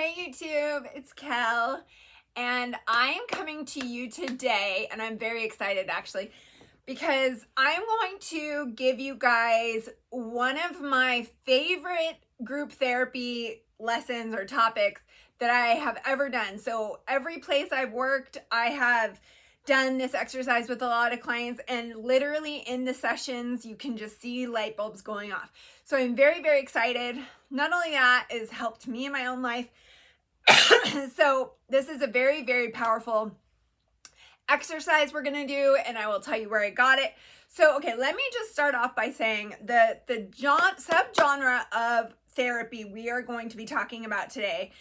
Hey YouTube, it's Kel, and I am coming to you today, and I'm very excited actually, because I'm going to give you guys one of my favorite group therapy lessons or topics that I have ever done. So every place I've worked, I have done this exercise with a lot of clients, and literally in the sessions you can just see light bulbs going off. So I'm very, very excited. Not only that, it's helped me in my own life. So this is a very, very powerful exercise we're gonna do, and I will tell you where I got it. So okay, let me just start off by saying the subgenre of therapy we are going to be talking about today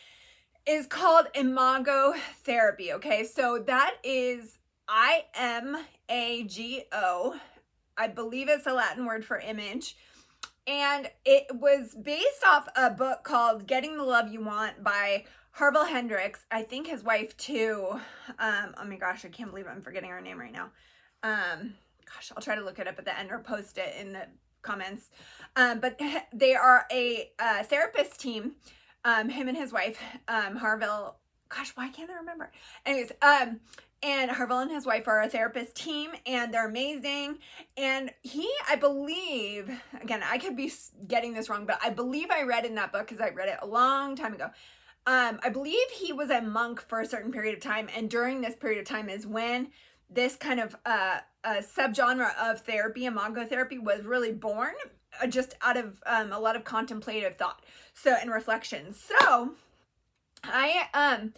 is called Imago therapy. Okay, so that is Imago. I believe it's a Latin word for image. And it was based off a book called Getting the Love You Want by Harville Hendrix. I think his wife too. Oh my gosh, I can't believe I'm forgetting her name right now. Gosh, I'll try to look it up at the end or post it in the comments. But they are a therapist team. Him and his wife, Harville. Gosh, why can't I remember? Anyways, and Harville and his wife are a therapist team, and they're amazing. And I believe, again, I could be getting this wrong, but I believe I read in that book, because I read it a long time ago. I believe he was a monk for a certain period of time, and during this period of time is when this kind of a subgenre of therapy, Imago therapy, was really born, just out of a lot of contemplative thought and reflection. So I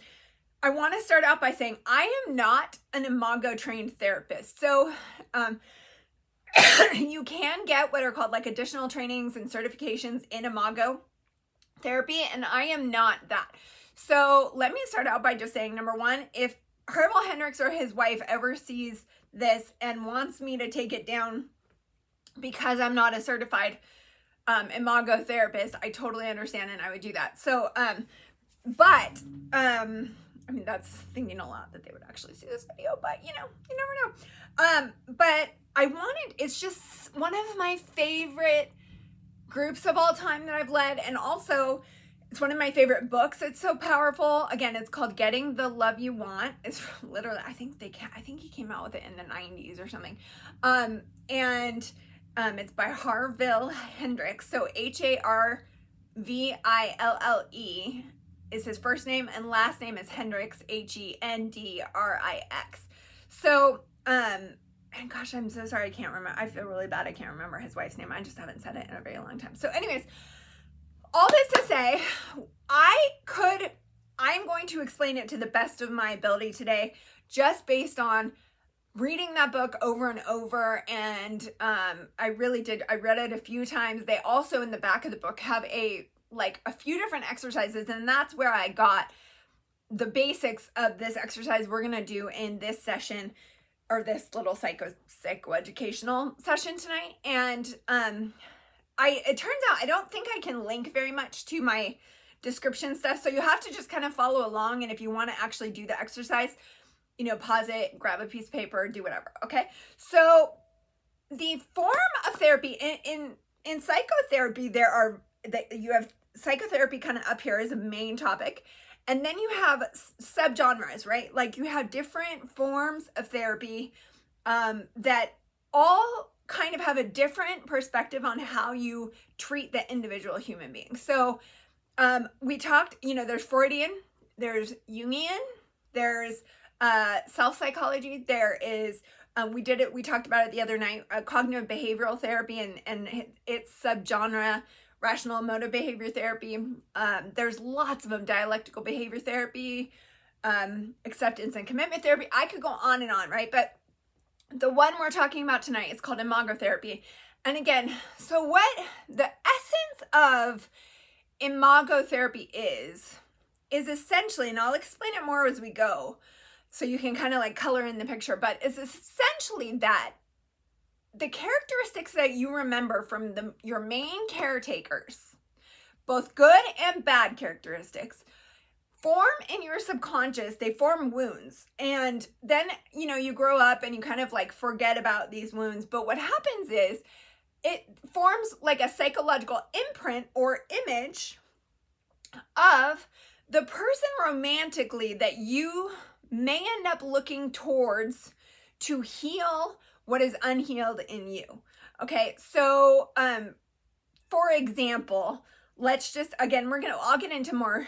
want to start out by saying I am not an Imago trained therapist. So you can get what are called like additional trainings and certifications in Imago therapy, and I am not that. So let me start out by just saying, number one, if Harville Hendrix or his wife ever sees this and wants me to take it down because I'm not a certified Imago therapist, I totally understand, and I would do that. So I mean, that's thinking a lot that they would actually see this video, but you know, you never know. But it's just one of my favorite groups of all time that I've led, and also it's one of my favorite books. It's so powerful. Again, it's called Getting the Love You Want. It's literally, I think he came out with it in the 90s or something. It's by Harville Hendrix. So Harville is his first name, and last name is Hendrix, Hendrix. So, and gosh, I'm so sorry, I can't remember. I feel really bad I can't remember his wife's name. I just haven't said it in a very long time. So anyways, all this to say, I'm going to explain it to the best of my ability today, just based on reading that book over and over. And I read it a few times. They also, in the back of the book, have a few different exercises, and that's where I got the basics of this exercise we're gonna do in this session, or this little psychoeducational session tonight. And it turns out I don't think I can link very much to my description stuff, so you have to just kind of follow along, and if you want to actually do the exercise, you know, pause it, grab a piece of paper, do whatever. Okay, so the form of therapy in psychotherapy, you have psychotherapy kind of up here as a main topic, and then you have subgenres, right? Like you have different forms of therapy that all kind of have a different perspective on how you treat the individual human being. So we talked, you know, there's Freudian, there's Jungian, there's self-psychology, there is we talked about it the other night, cognitive behavioral therapy and its subgenre, rational emotive behavior therapy. There's lots of them, dialectical behavior therapy, acceptance and commitment therapy. I could go on and on, right? But the one we're talking about tonight is called Imago therapy. And again, so what the essence of Imago therapy is essentially, and I'll explain it more as we go, so you can kind of like color in the picture, but it's essentially that the characteristics that you remember from your main caretakers, both good and bad characteristics, form in your subconscious. They form wounds, and then, you know, you grow up and you kind of like forget about these wounds, but what happens is it forms like a psychological imprint or image of the person romantically that you may end up looking towards to heal what is unhealed in you. Okay, so for example, let's just, again, I'll get into more,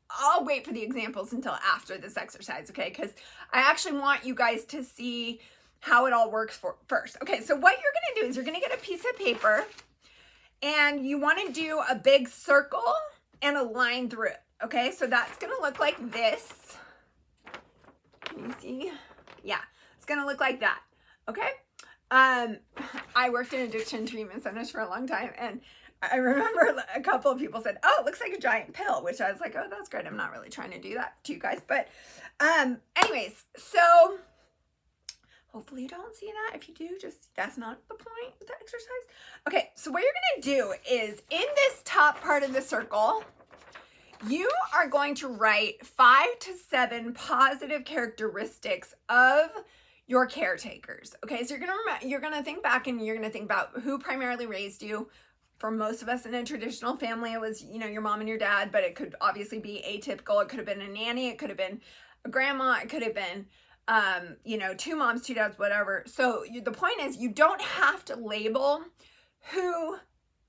I'll wait for the examples until after this exercise, okay? Because I actually want you guys to see how it all works first. Okay, so what you're gonna do is you're gonna get a piece of paper and you wanna do a big circle and a line through it, okay? So that's gonna look like this. Can you see? Yeah, it's gonna look like that, okay? I worked in addiction treatment centers for a long time, and I remember a couple of people said, oh, it looks like a giant pill, which I was like, oh, that's great. I'm not really trying to do that to you guys. But anyways, so hopefully you don't see that. If you do, that's not the point of the exercise. Okay, so what you're going to do is in this top part of the circle, you are going to write 5 to 7 positive characteristics of your caretakers. Okay, so you're gonna think back and you're gonna think about who primarily raised you. For most of us in a traditional family, it was, your mom and your dad, but it could obviously be atypical. It could have been a nanny, it could have been a grandma, it could have been 2 moms, 2 dads, whatever. So the point is, you don't have to label who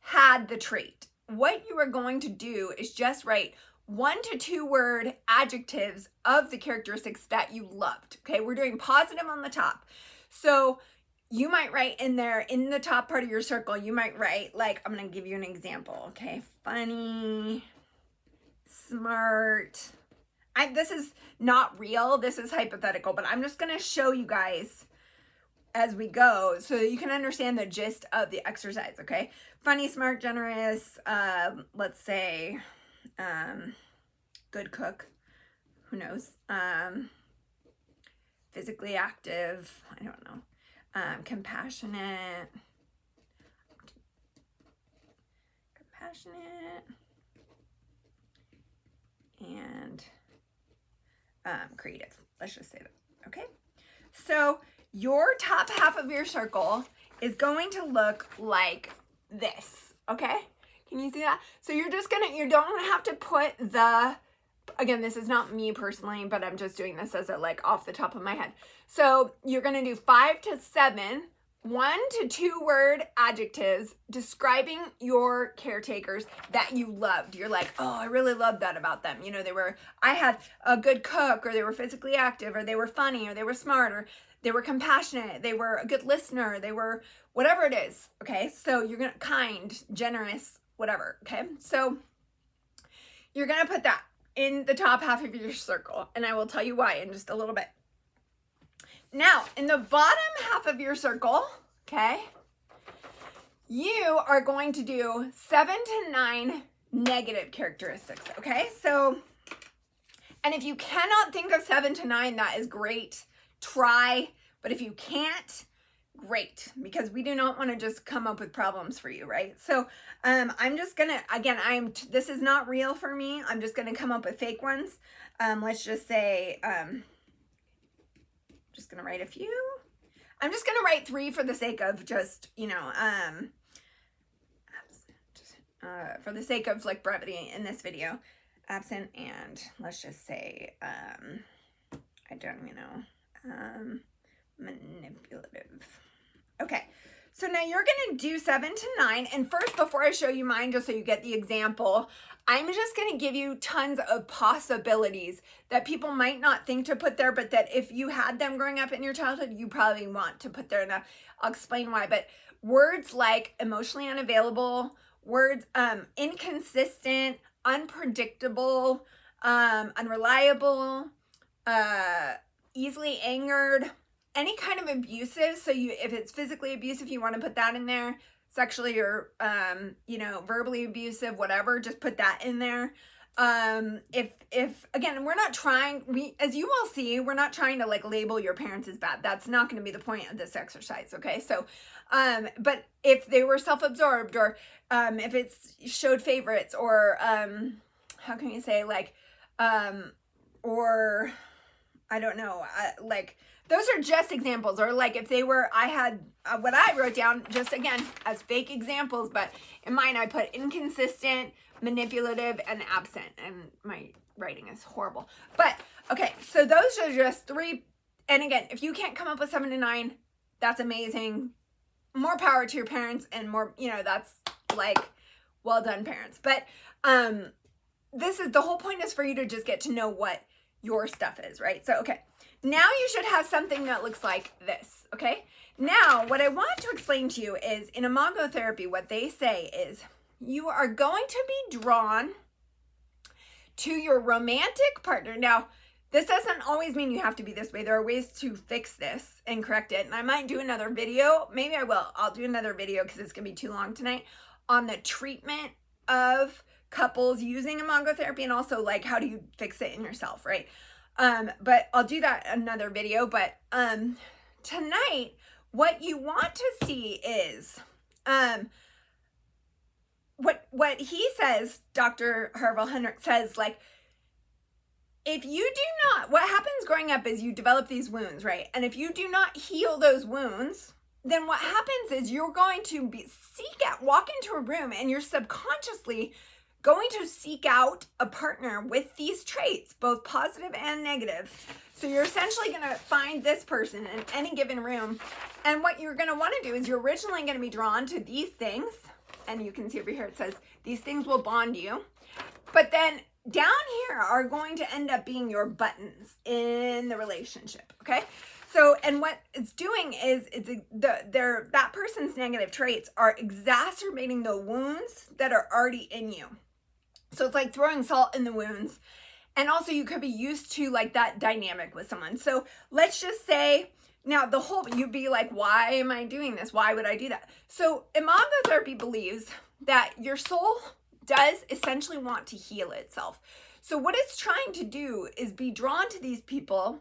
had the trait. What you are going to do is just write 1 to 2 word adjectives of the characteristics that you loved. Okay, we're doing positive on the top. So you might write in there, in the top part of your circle, you might write, like, I'm going to give you an example. Okay, funny, smart. This is not real. This is hypothetical, but I'm just going to show you guys as we go so that you can understand the gist of the exercise. Okay, funny, smart, generous, let's say, good cook, who knows, physically active, I don't know, compassionate, and creative, let's just say that. Okay, so your top half of your circle is going to look like this. Okay, can you see that? So you don't have to put again, this is not me personally, but I'm just doing this as a, like, off the top of my head. So you're going to do 5 to 7 1 to 2 word adjectives describing your caretakers that you loved. You're like, oh, I really loved that about them. I had a good cook, or they were physically active, or they were funny, or they were smart, or they were compassionate, they were a good listener, they were whatever it is. Okay, so you're gonna kind, generous, whatever. Okay, so you're gonna put that in the top half of your circle, and I will tell you why in just a little bit. Now, in the bottom half of your circle, okay, you are going to do 7 to 9 negative characteristics, okay? So, and if you cannot think of 7 to 9, that is great. Try, but if you can't, great, because we do not want to just come up with problems for you, right? So, I'm just gonna, again, this is not real for me. I'm just gonna come up with fake ones. Let's just say, just gonna write a few. I'm just gonna write 3 for the sake of just, for the sake of, like, brevity in this video. Absent, and let's just say, I don't even know, manipulative. Okay, so now you're gonna do 7 to 9, and first, before I show you mine, just so you get the example, I'm just gonna give you tons of possibilities that people might not think to put there, but that if you had them growing up in your childhood, you probably want to put there, and I'll explain why. But words like emotionally unavailable, words inconsistent, unpredictable, unreliable, easily angered, any kind of abusive. So if it's physically abusive, you want to put that in there. Sexually or, verbally abusive, whatever, just put that in there. If again, we're not trying, as you will see, we're not trying to, like, label your parents as bad. That's not going to be the point of this exercise. Okay. So, but if they were self-absorbed, or, if it's showed favorites, or, how can you say, like, or I don't know, like, those are just examples. Or, like, if they were, I had what I wrote down just, again, as fake examples, but in mine I put inconsistent, manipulative, and absent. And my writing is horrible. But, okay, so those are just 3. And again, if you can't come up with 7 to 9, that's amazing. More power to your parents, and more, you know, that's like, well done, parents. But this is, the whole point is for you to just get to know what your stuff is, right? So, okay, now you should have something that looks like this, okay? Now, what I want to explain to you is, in Imago therapy, what they say is you are going to be drawn to your romantic partner. Now, this doesn't always mean you have to be this way. There are ways to fix this and correct it. And I might do another video. Maybe I will. I'll do another video because it's going to be too long tonight on the treatment of couples using Imago therapy, and also like how do you fix it in yourself, right? But I'll do that another video. But tonight, what you want to see is what he says, Dr. Harville Hendrick says, like, if you do not, what happens growing up is you develop these wounds, right? And if you do not heal those wounds, then what happens is you're going to walk into a room, and you're subconsciously going to seek out a partner with these traits, both positive and negative. So you're essentially going to find this person in any given room. And what you're going to want to do is you're originally going to be drawn to these things. And you can see over here, it says these things will bond you. But then down here are going to end up being your buttons in the relationship, okay? So, and what it's doing is that person's negative traits are exacerbating the wounds that are already in you. So it's like throwing salt in the wounds. And also you could be used to like that dynamic with someone. So let's just say, now you'd be like, why am I doing this? Why would I do that? So Imago therapy believes that your soul does essentially want to heal itself. So what it's trying to do is be drawn to these people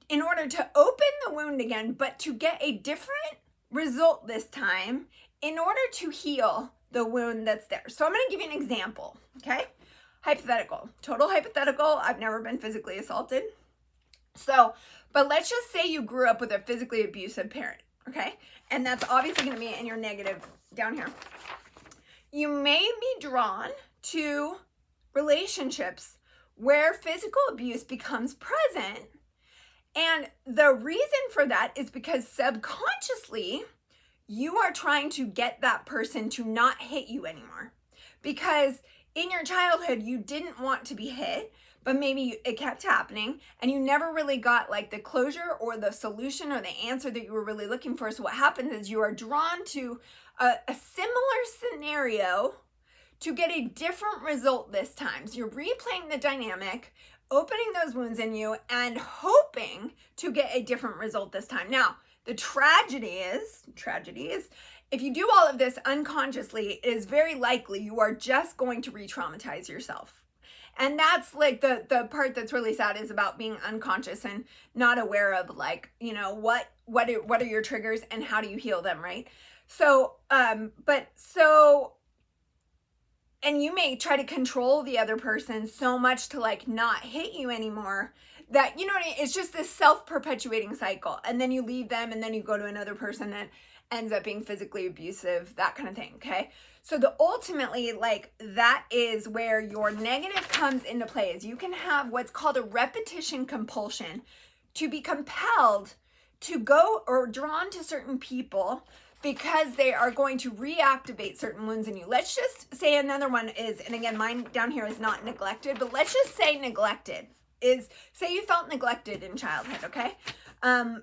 in order to open the wound again, but to get a different result this time in order to heal the wound that's there. So I'm going to give you an example, okay? Hypothetical, total hypothetical. I've never been physically assaulted. So, but let's just say you grew up with a physically abusive parent, okay? And that's obviously going to be in your negative down here. You may be drawn to relationships where physical abuse becomes present. And the reason for that is because subconsciously, you are trying to get that person to not hit you anymore. Because in your childhood, you didn't want to be hit, but maybe it kept happening and you never really got like the closure or the solution or the answer that you were really looking for. So what happens is you are drawn to a similar scenario to get a different result this time. So you're replaying the dynamic, opening those wounds in you, and hoping to get a different result this time. Now, the tragedy is, if you do all of this unconsciously, it is very likely you are just going to re-traumatize yourself. And that's like the part that's really sad, is about being unconscious and not aware of, like, you know, what are your triggers and how do you heal them, right? So, and you may try to control the other person so much to like not hit you anymore that, you know what I mean? It's just this self-perpetuating cycle. And then you leave them and then you go to another person that ends up being physically abusive, that kind of thing, okay? So ultimately, like, that is where your negative comes into play, is you can have what's called a repetition compulsion, to be compelled to go or drawn to certain people because they are going to reactivate certain wounds in you. Let's just say another one is, and again, mine down here is not neglected, but let's just say neglected is, say you felt neglected in childhood, okay?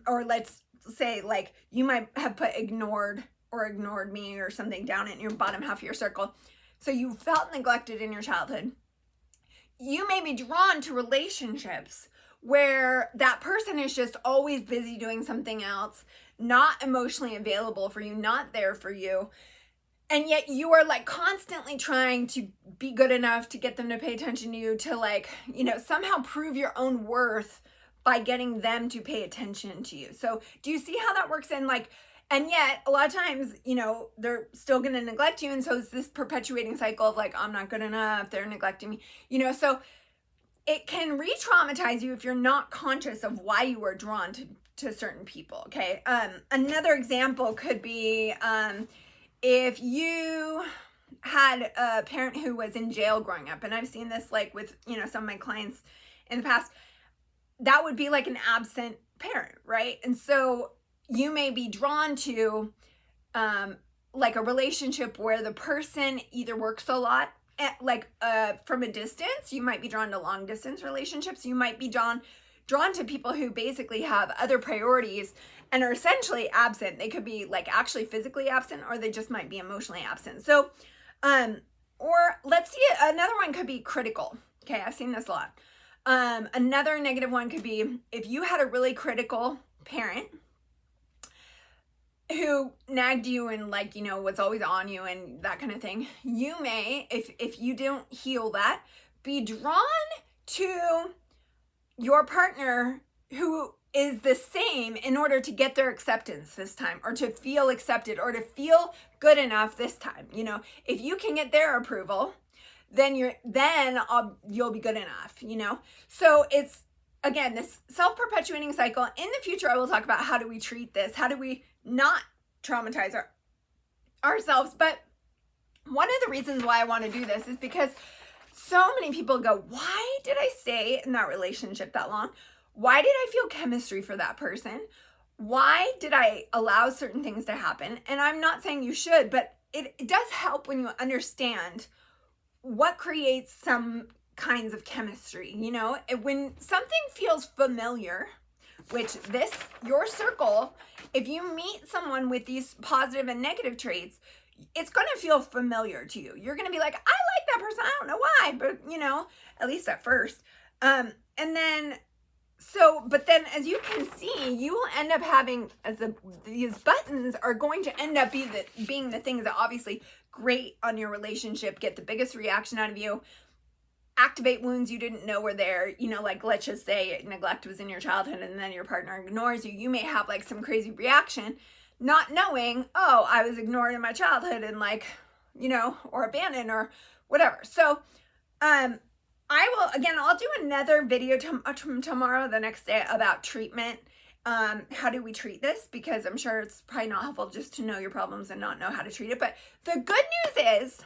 Or let's say, like, you might have put ignored or ignored me or something down in your bottom half of your circle. So you felt neglected in your childhood. You may be drawn to relationships where that person is just always busy doing something else, not emotionally available for you, not there for you. And yet you are like constantly trying to be good enough to get them to pay attention to you, to like, you know, somehow prove your own worth by getting them to pay attention to you. So do you see how that works in, like, and yet a lot of times, you know, they're still going to neglect you. And so it's this perpetuating cycle of like, I'm not good enough, they're neglecting me, you know. So it can re-traumatize you if you're not conscious of why you were drawn to certain people, okay? Another example could be if you, had a parent who was in jail growing up, and I've seen this like with, some of my clients in the past, that would be like an absent parent, right? And so you may be drawn to like a relationship where the person either works a lot, from a distance. You might be drawn to long distance relationships. You might be drawn to people who basically have other priorities and are essentially absent. They could be like actually physically absent, or they just might be emotionally absent. So, or let's see, another one could be critical. Okay, I've seen this a lot. Another negative one could be if you had a really critical parent who nagged you and was always on you and that kind of thing. You may, if you don't heal that, be drawn to your partner who is the same in order to get their acceptance this time, or to feel accepted, or to feel good enough this time. If you can get their approval, then you'll be good enough, So it's, again, this self-perpetuating cycle. In the future, I will talk about how do we treat this? How do we not traumatize ourselves? But one of the reasons why I want to do this is because so many people go, why did I stay in that relationship that long? Why did I feel chemistry for that person? Why did I allow certain things to happen? And I'm not saying you should, but it does help when you understand what creates some kinds of chemistry. When something feels familiar, which your circle, if you meet someone with these positive and negative traits, it's going to feel familiar to you. You're going to be like, I like that person. I don't know why, but at least at first. But then as you can see, you will end up having, these buttons are going to end up being the things that obviously grate on your relationship, get the biggest reaction out of you, activate wounds you didn't know were there. Let's just say neglect was in your childhood and then your partner ignores you. You may have some crazy reaction, not knowing, oh, I was ignored in my childhood and or abandoned or whatever. So, I'll do another video tomorrow, the next day, about treatment. How do we treat this? Because I'm sure it's probably not helpful just to know your problems and not know how to treat it. But the good news is,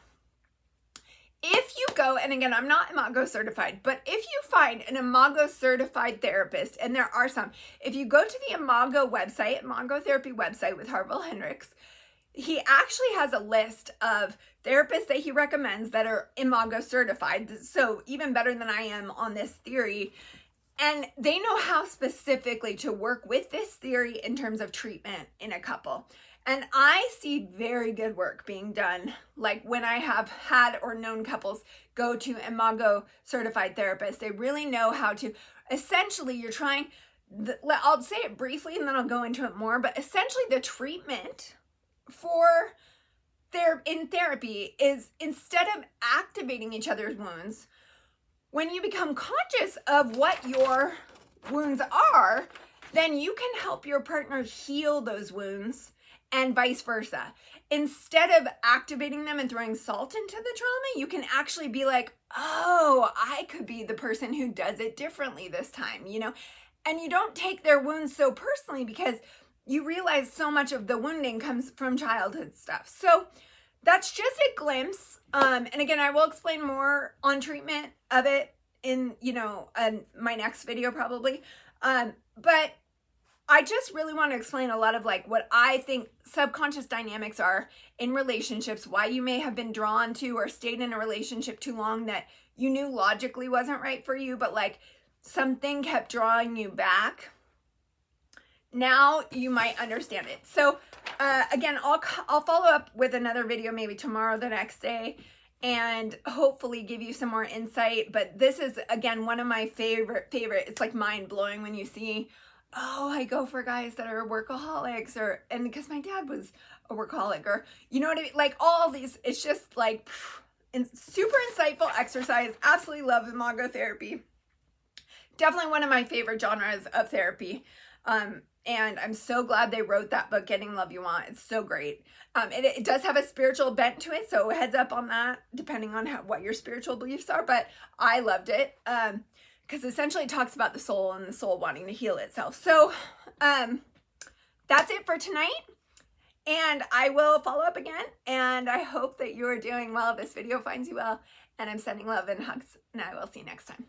if you go, and again, I'm not Imago certified, but if you find an Imago certified therapist, and there are some, if you go to the Imago website, Imago therapy website with Harville Hendricks, he actually has a list of therapists that he recommends that are Imago certified. So even better than I am on this theory. And they know how specifically to work with this theory in terms of treatment in a couple. And I see very good work being done, like when I have had or known couples go to Imago certified therapists. They really know how to, essentially you're trying, I'll say it briefly and then I'll go into it more, but essentially the treatment in therapy is, instead of activating each other's wounds, when you become conscious of what your wounds are, then you can help your partner heal those wounds, and vice versa. Instead of activating them and throwing salt into the trauma, you can actually be like, oh, I could be the person who does it differently this time, And you don't take their wounds so personally, because you realize so much of the wounding comes from childhood stuff. So that's just a glimpse. And again, I will explain more on treatment of it in, my next video probably. But I just really want to explain a lot of what I think subconscious dynamics are in relationships, why you may have been drawn to or stayed in a relationship too long that you knew logically wasn't right for you, but something kept drawing you back. Now you might understand it. So again, I'll follow up with another video maybe tomorrow, the next day, and hopefully give you some more insight. But this is, again, one of my favorite. It's mind blowing when you see, oh, I go for guys that are workaholics, and because my dad was a workaholic, or you know what I mean? All these, it's just super insightful exercise. Absolutely love Imago therapy. Definitely one of my favorite genres of therapy. And I'm so glad they wrote that book, Getting Love You Want. It's so great. It does have a spiritual bent to it, so heads up on that, depending on what your spiritual beliefs are. But I loved it. Because essentially it talks about the soul and the soul wanting to heal itself. So that's it for tonight. And I will follow up again, and I hope that you are doing well. This video finds you well, and I'm sending love and hugs, and I will see you next time.